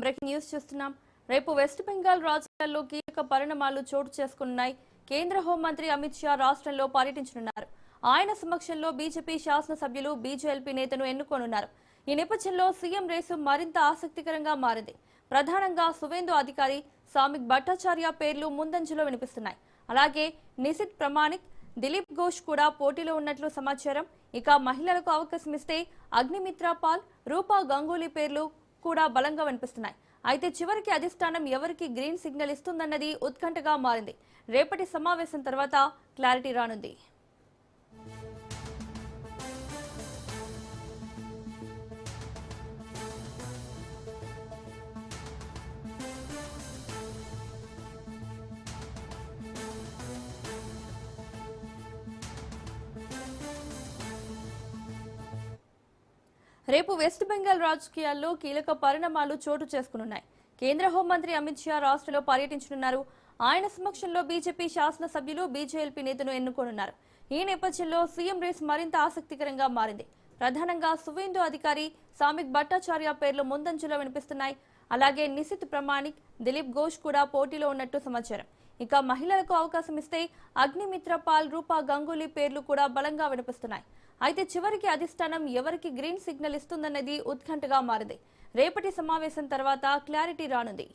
Breaking news చూస్తున్నాం. రేపు west Bengal రాజకీయాల్లో కీలక పరిణామాలు చోటు చేసుకున్నాయి. కేంద్ర హోంమంత్రి అమిత్ షా రాష్ట్రంలో పర్యటించనున్నారు. ఆయన సమక్షంలో బీజేపీ శాసనసభ్యులు బీజేఎల్పీ నేతను ఎన్నుకోనున్నారు. ఈ నేపథ్యంలో సీఎం రేసు మరింత ఆసక్తికరంగా మారింది. ప్రధానంగా సువేందు అధికారి, సామిక్ భట్టాచార్య పేర్లు ముందంజలో వినిపిస్తున్నాయి. అలాగే నిశిత్ ప్రమాణిక్, దిలీప్ ఘోష్ కూడా పోటీలో ఉన్నట్లు సమాచారం. ఇక మహిళలకు అవకాశం ఇస్తే అగ్నిమిత్ర పాల్, రూపా గంగూలీ పేర్లు కూడా బలంగా వినిపిస్తున్నాయి. అయితే చివరికి అధిష్టానం ఎవరికి గ్రీన్ సిగ్నల్ ఇస్తుందన్నది ఉత్కంఠగా మారింది. రేపటి సమావేశం తర్వాత క్లారిటీ రానుంది. రేపు వెస్ట్ బెంగాల్ రాజకీయాల్లో కీలక పరిణామాలు చోటు చేసుకున్నాయి. కేంద్ర హోంమంత్రి అమిత్ షా రాష్ట్రంలో పర్యటించనున్నారు. ఆయన సమక్షంలో బీజేపీ శాసనసభ్యులు బీజేఎల్పీ నేతను ఎన్నుకోనున్నారు. ఈ నేపథ్యంలో సీఎం రేస్ మరింత ఆసక్తికరంగా మారింది. ప్రధానంగా సువేందు అధికారి, సామిక్ భట్టాచార్య పేర్లు ముందంజలో వినిపిస్తున్నాయి. అలాగే నిశిత్ ప్రమాణిక్, దిలీప్ ఘోష్ కూడా పోటీలో ఉన్నట్టు సమాచారం. ఇక మహిళలకు అవకాశం ఇస్తే అగ్నిమిత్ర పాల్, రూపా గంగూలీ పేర్లు కూడా బలంగా వినిపిస్తున్నాయి. అయితే చివరికి అధిష్టానం ఎవరికి గ్రీన్ సిగ్నల్ ఇస్తుందన్నది ఉత్కంఠగా మారింది. రేపటి సమావేశం తర్వాత క్లారిటీ రానుంది.